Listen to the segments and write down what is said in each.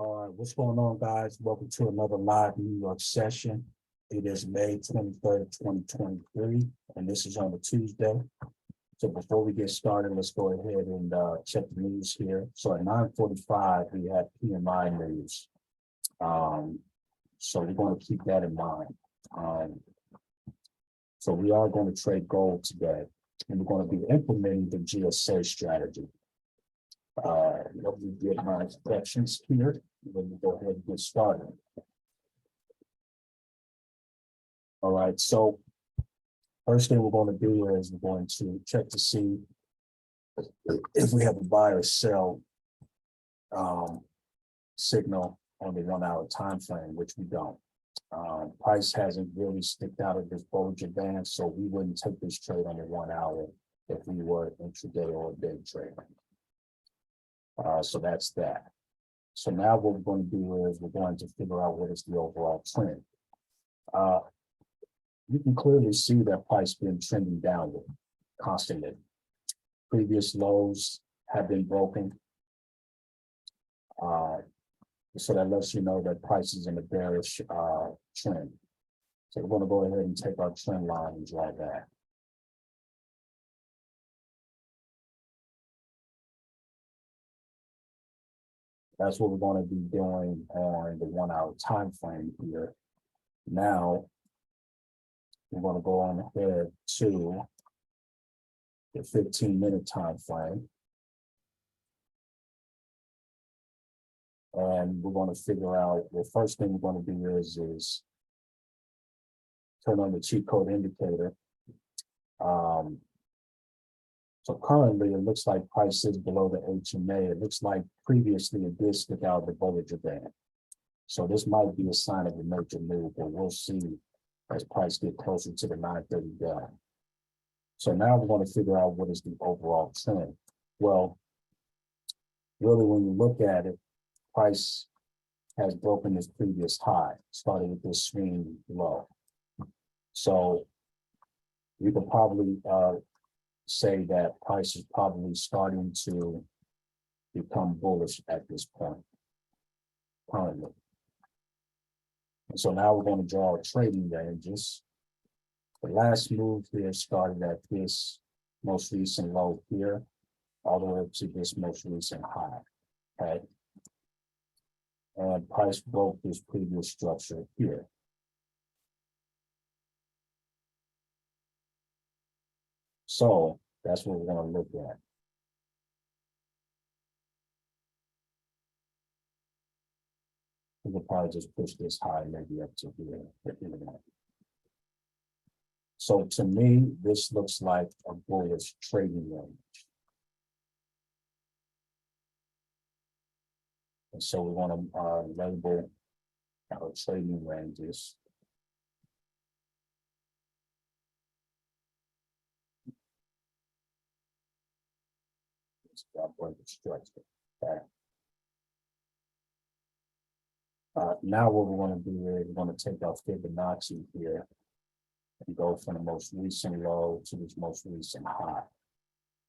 All right, what's going on, guys? Welcome to another live New York session. It is May 23rd, 2023, and this is on a Tuesday. So before we get started, let's go ahead and check the news here. So at 9:45, we have PMI news. So we're going to keep that in mind. So we are going to trade gold today, and we're going to be implementing the G.S.A strategy. Let me get my instructions here. Let me go ahead and get started. All right, so first thing we're going to do is we're going to check to see if we have a buy or sell signal on the 1 hour time frame, which we don't. Price hasn't really sticked out of this Bollinger Band, so we wouldn't take this trade on the 1 hour if we were intraday or day trading. So that's that. So now what we're going to do is we're going to figure out what is the overall trend. You can clearly see that price been trending downward constantly. Previous lows have been broken. So that lets you know that price is in a bearish trend. So we're going to go ahead and take our trend line and draw that. That's what we're going to be doing on the 1 hour time frame here. Now, we're going to go on ahead to the 15-minute time frame. And we're going to figure out, the first thing we're going to do is turn on the cheat code indicator. So currently, it looks like price is below the HMA. It looks like previously it did stick out the Bollinger Band. So this might be a sign of a major move, but we'll see as price get closer to the 930 down. So now we're going to figure out what is the overall trend. Well, really, when you look at it, price has broken this previous high, starting with this swing low. So you could probably say that price is probably starting to become bullish at this point currently. And so now we're going to draw trading ranges. The last move here started at this most recent low here, all the way up to this most recent high, okay? And price broke this previous structure here. So that's what we're going to look at. We could probably just push this high, maybe up to here. So to me, this looks like a bullish trading range. And so we want to label our trading ranges. Okay. Now what we want to do is we're going to take our Fibonacci here and go from the most recent low to this most recent high.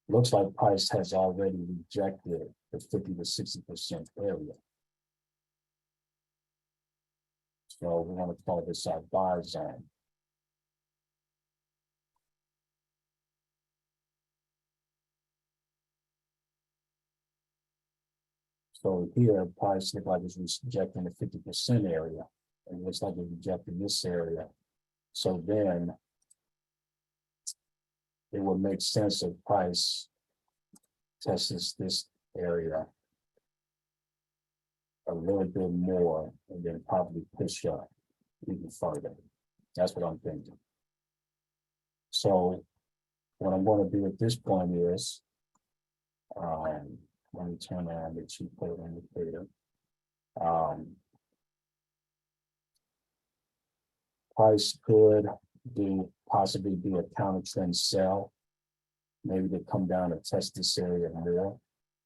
Looks like price has already rejected the 50 to 60% area. So we want to call this our buy zone. So here, price looks like it's rejecting the 50% area, and it looks like it's rejecting this area. So then it would make sense if price tests this area a little bit more and then probably push up even further. That's what I'm thinking. So what I'm going to do at this point is, let me turn on the cheat code indicator. Price could possibly do a counter trend sell, maybe to come down and test this area more,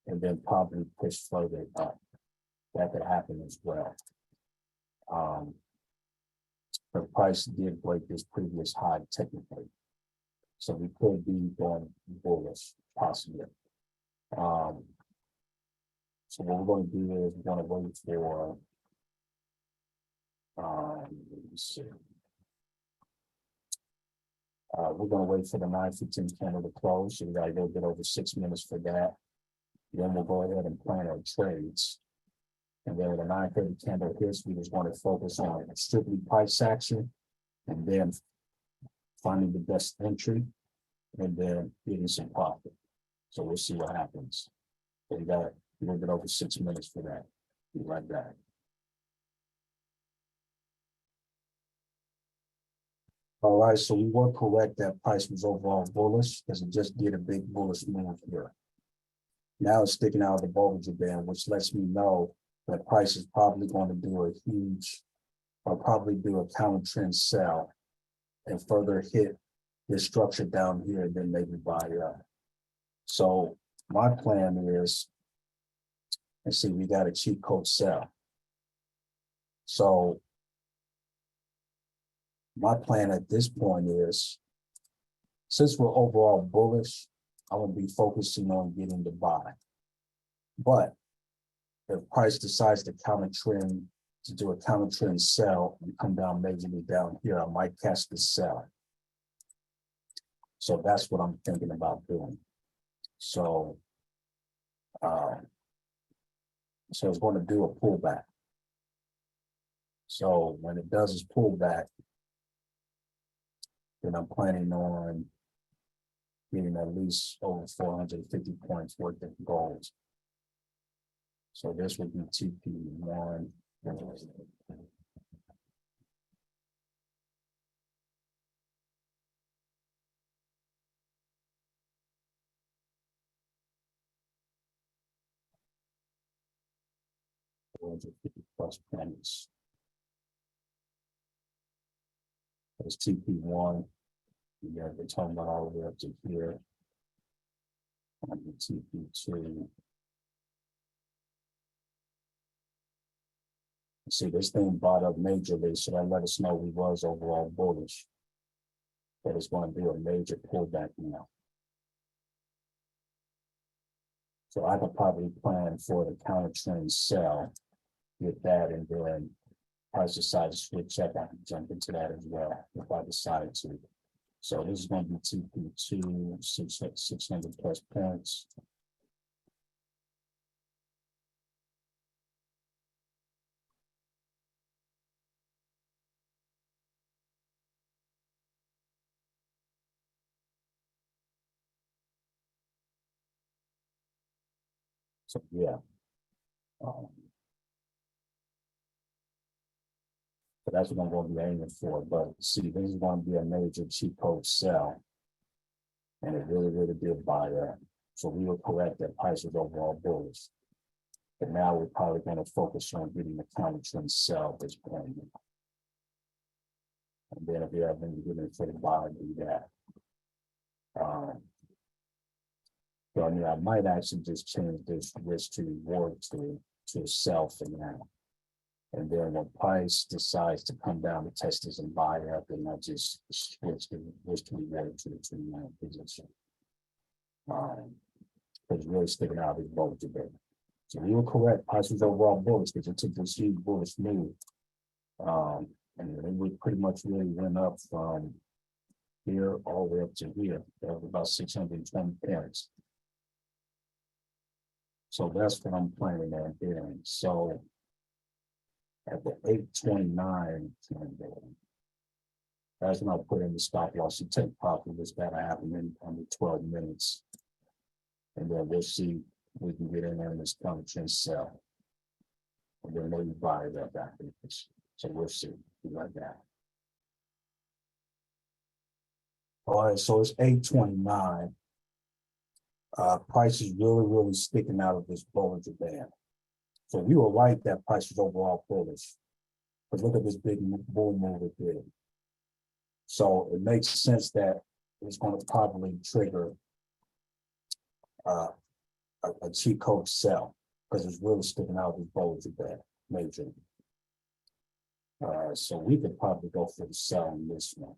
and then probably push further up. That could happen as well. The price did break this previous high technically, so we could be going bullish possibly. So what we're going to do is we're going to wait for, let's see. We're going to wait for the 9:15 candle to close. So we got to go get over 6 minutes for that. Then we'll go ahead and plan our trades. And then when the 9:30 candle hits, we just want to focus on strictly price action and then finding the best entry and then getting some profit. So we'll see what happens. So we got a little bit over 6 minutes for that. Be right back. All right, so we were correct that price was overall bullish because it just did a big bullish move here. Now it's sticking out of the Bollinger Band, which lets me know that price is probably going to do a huge, or probably do a counter trend sell and further hit this structure down here and then maybe buy up. So my plan is, let's see, we got a cheat code sell. So my plan at this point is, since we're overall bullish, I'm gonna be focusing on getting the buy. But if price decides to counter trend, to do a counter trend sell and come down majorly down here, I might catch the sell. So that's what I'm thinking about doing. So, so it's going to do a pullback. So when it does its pullback, then I'm planning on getting at least over 450 points worth of gold. So this would be TP1. Plus points. That's TP1. You got the talking about all the way up to here. On the TP2. See, this thing bought up majorly, so that let us know we was overall bullish. But it's going to do a major pullback now. So I could probably plan for the counter trend sell with that, and then price decide to switch up, I can jump into that as well if I decide to. So this is going to be TP2, 600 plus points. So yeah. So that's what I'm going to be aiming for. But see, this is going to be a major cheat code sell. And it really, really did buy up. So we were correct that price was overall bullish. But now we're probably going to focus on getting the counter trend sell at this point. And then if you have any given for the buy, do that. So I mean, I might actually just change this risk to reward to a sell for now. And then when price decides to come down to test this and buy up, then I just switch the risk to reward to the 29 position. Because really sticking out is bullish today. So we were correct. Price was overall bullish because it took this huge bullish move. And we pretty much really went up from here all the way up to here. That was about 620 points. So that's what I'm planning on doing. So at the 829 candle, that's when I'll put in the stop loss to take profit. This gotta happen in under 12 minutes. And then we'll see if we can get in there in this counter trend sell. And then maybe buy it up after this. So we'll see like that. All right, so it's 829. Price is really, really sticking out of this Bollinger Band. So we were right that price is overall bullish. But look at this big bull move it did. So it makes sense that it's going to probably trigger a cheat code sell because it's really sticking out of this Bollinger Band major. So we could probably go for the sell on this one.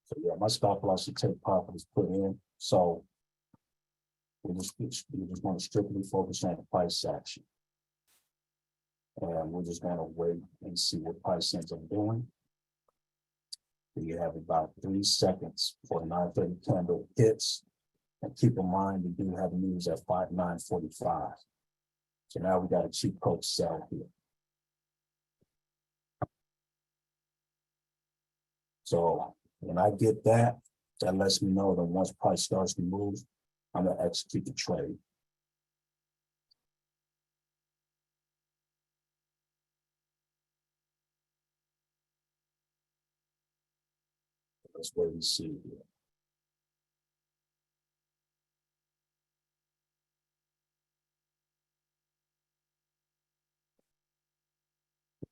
So yeah, my stop loss should take profit is put in. So we just want to strictly focus on the price action. And we're just going to wait and see what price ends up doing. You have about 3 seconds for the 9:30 candle hits. And keep in mind, we do have news at 5/9/45. So now we got a cheap coach sell here. So when I get that, that lets me know that once price starts to move, I'm going to execute the trade. That's what we see here.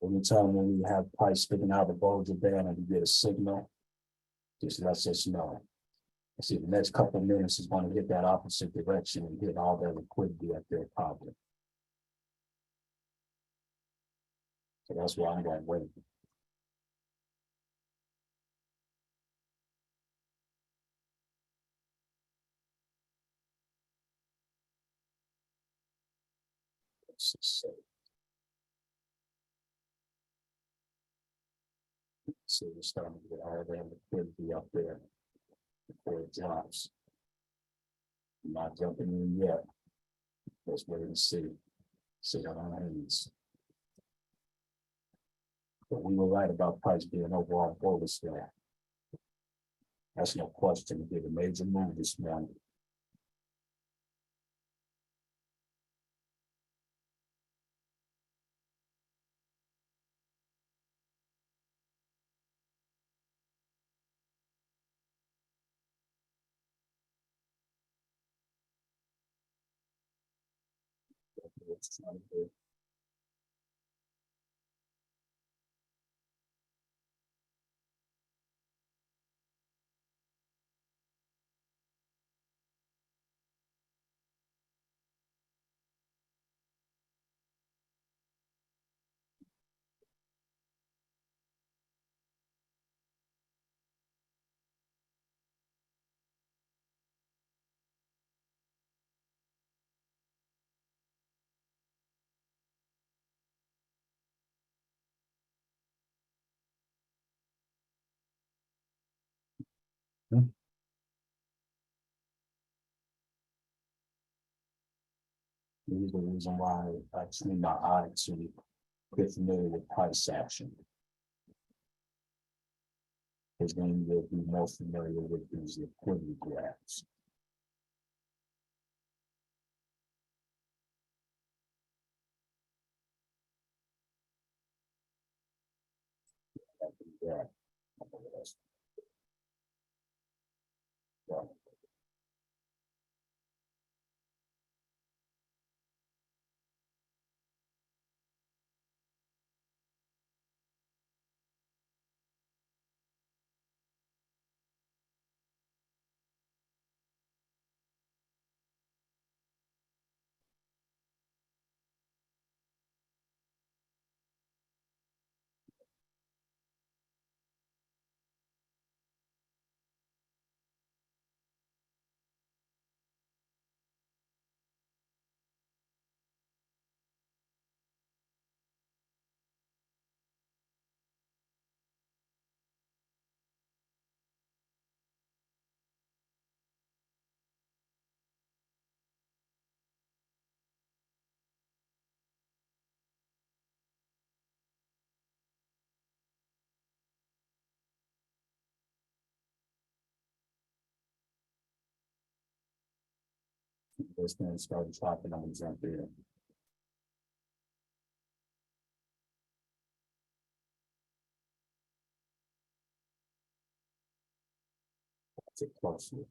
Anytime when we have price sticking out the Bollinger Band and we get a signal, just lets us know. See, the next couple of minutes is going to hit that opposite direction and hit all that liquidity at their problem. So that's why I'm going to wait. Let's just say. See, we're starting to get all that liquidity up there before it drops. I'm not jumping in yet. Let's wait and see. Sit on our hands. But we were right about price being overall bullish there. That's no question. We did a major move this morning. This is the reason why I train my eye to get familiar with price action. Because then you'll be more familiar with these liquidity graphs. Yeah. This thing started dropping on jump in. It's closely.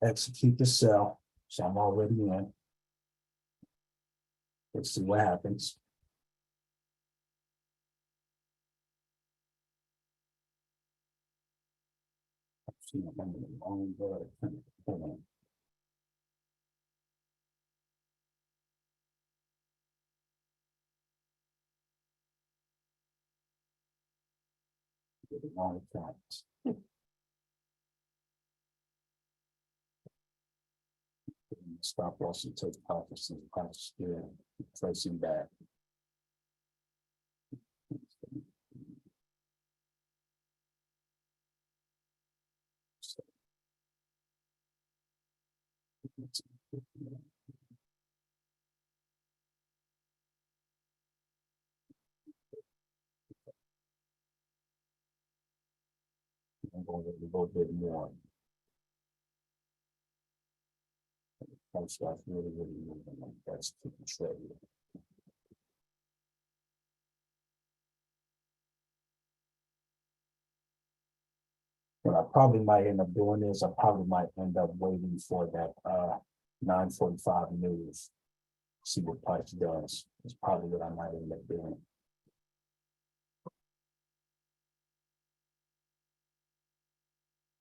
Execute the sell. So I'm already in. Let's see what happens. See, I'm in the wrong direction. Hold on. Get the wrong account. Stop loss and take profits and profits here. Tracing back. I'm going to a little bit more. Stuff really moving like that's keeping trade. What I probably might end up doing is I probably might end up waiting for that 9:45 news. See what price does. It's probably what I might end up doing.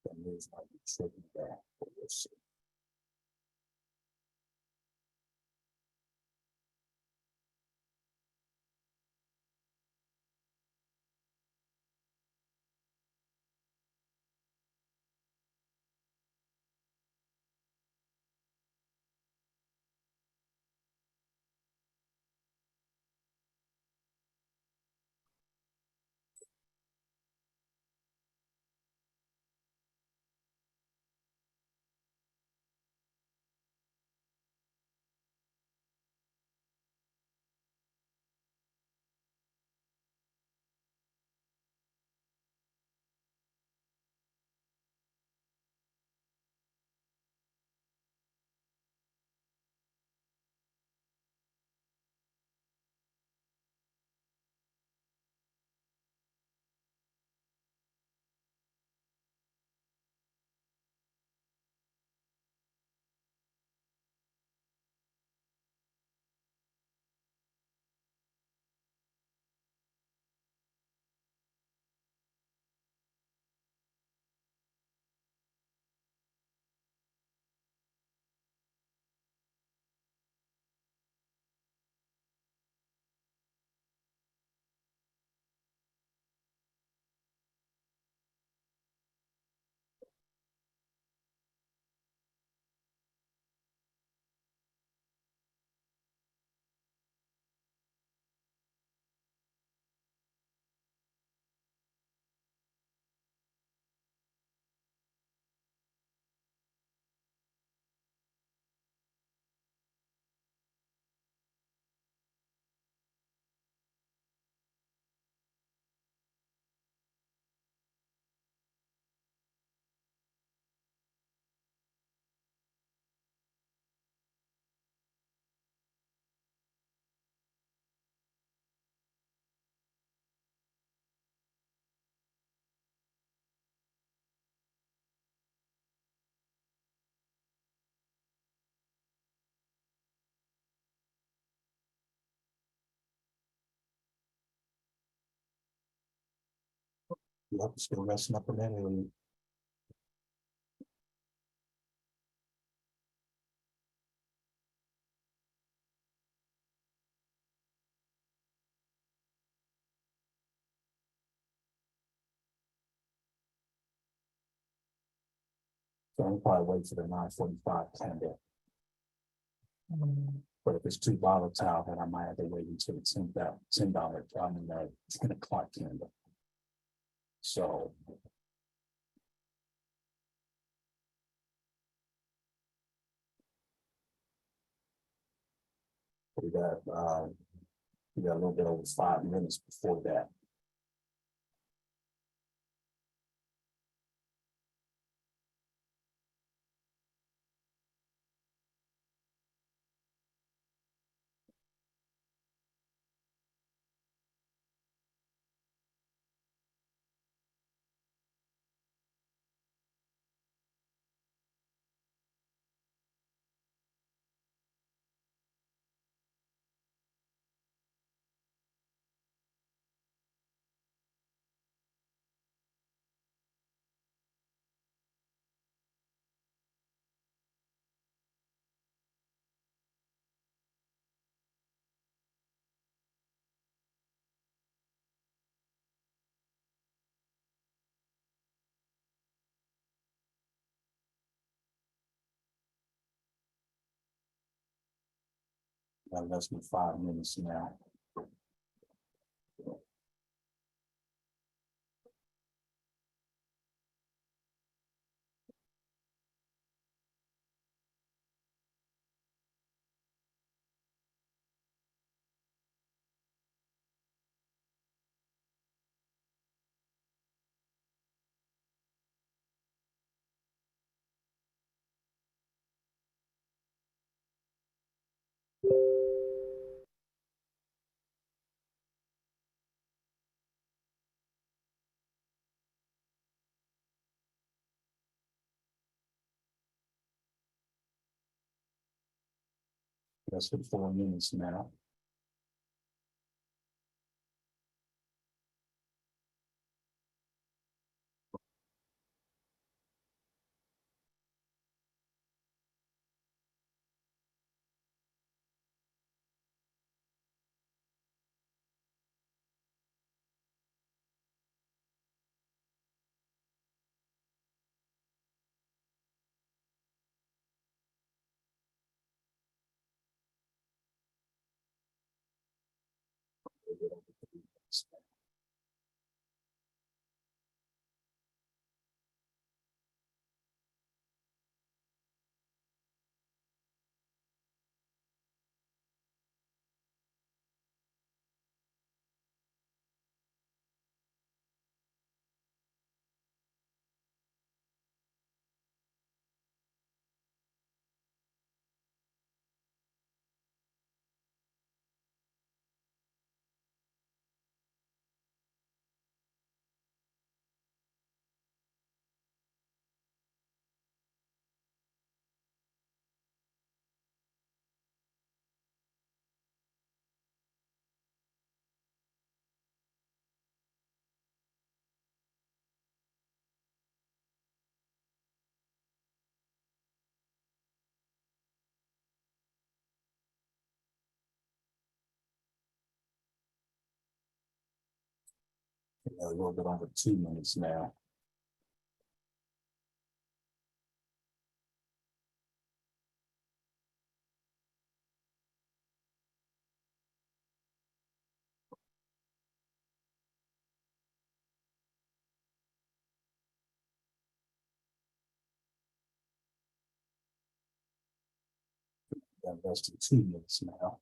The news might be tricky there, but we'll see. Yep, still messing up in that area. So I'm probably wait for the 9:45 candle. But if it's too volatile, then I might have to wait until the $10, I mean, 10 o'clock candle. So we got a little bit over 5 minutes before that. Less than 5 minutes now. Less than 4 minutes now. A little bit over 2 minutes now. Less than 2 minutes now.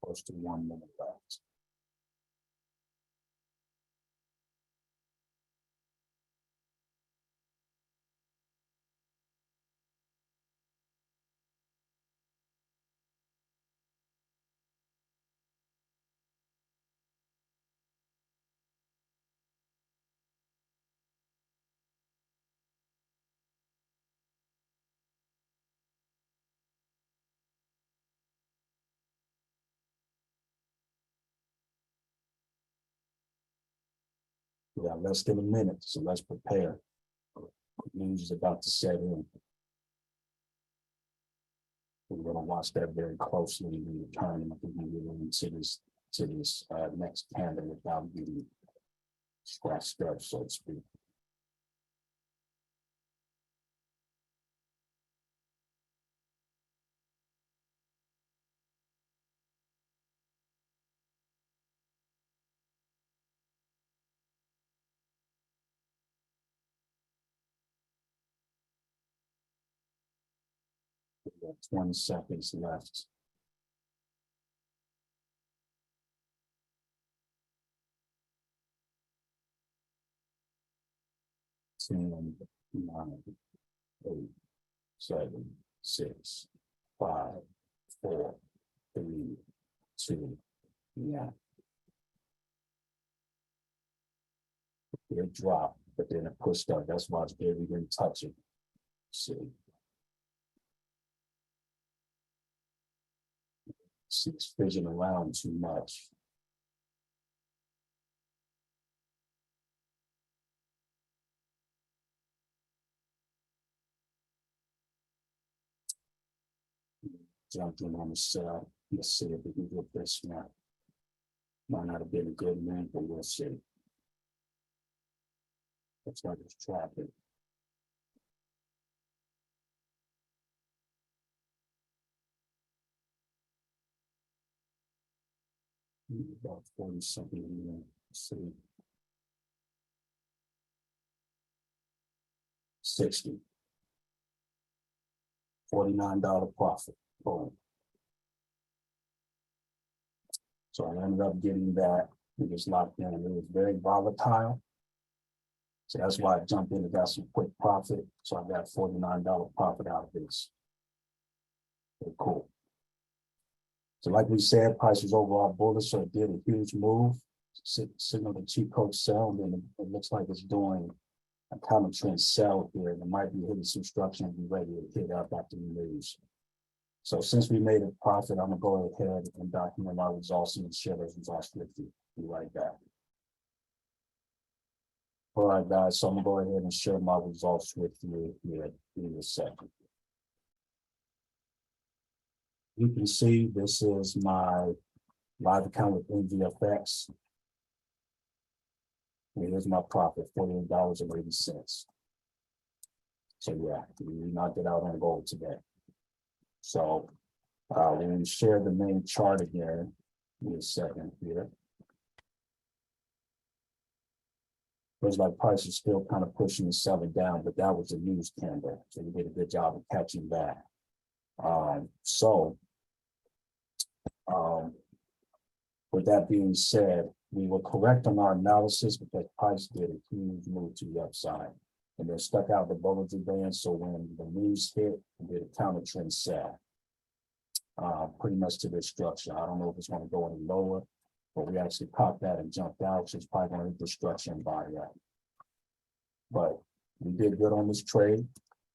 Close to 1 minute left. We got less than a minute, so let's prepare. News is about to set in. We're going to watch that very closely in the time. I think we get into this next candle without getting scratched up, so to speak. We got 20 seconds left. 10, 9, 8, 7, 6, 5, 4, 3, 2, yeah. It dropped, but then it pushed up. That's why it's barely didn't touch it. See. It's fizzing around too much. jumped in on the sell. Let's see if we can get this one. Might not have been a good move, but we'll see. Looks like it's traffic. About 40 something in there. Let's see. 60. $49 profit. Boom. So I ended up getting that. We just locked in, and it was very volatile. So that's why I jumped in and got some quick profit. So I got $49 profit out of this. Very cool. So like we said, price was overall bullish, so it did a huge move. Signal the cheap code sell, and then it looks like it's doing a counter trend sell here. And it might be hitting some structure and be ready to hit up after the news. So since we made a profit, I'm gonna go ahead and document my results and share those results with you. Be right back. All right, guys, so I'm gonna go ahead and share my results with you here in a second. You can see this is my live account with NVFX. And here's my profit, $48.80. So yeah, we knocked it out on gold today. So when we share the main chart again, in a second here. Looks like price is still kind of pushing the seller down, but that was a news candle. So we did a good job of catching that. With that being said, we were correct on our analysis because price did a huge move to the upside and then stuck out the Bollinger Band. So when the news hit, we did a counter trend sell, pretty much to this structure. I don't know if it's going to go any lower, but we actually popped that and jumped out. So it's probably going to hit the structure and buy that. But we did good on this trade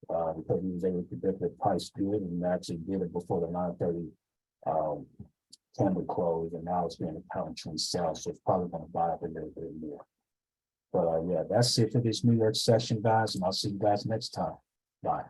because we was able to predict that price good, and we actually did it before the 9:30 candle close, and now it's being a counter trend sell, so it's probably going to buy up a little bit more. But yeah, that's it for this New York session, guys, and I'll see you guys next time. Bye.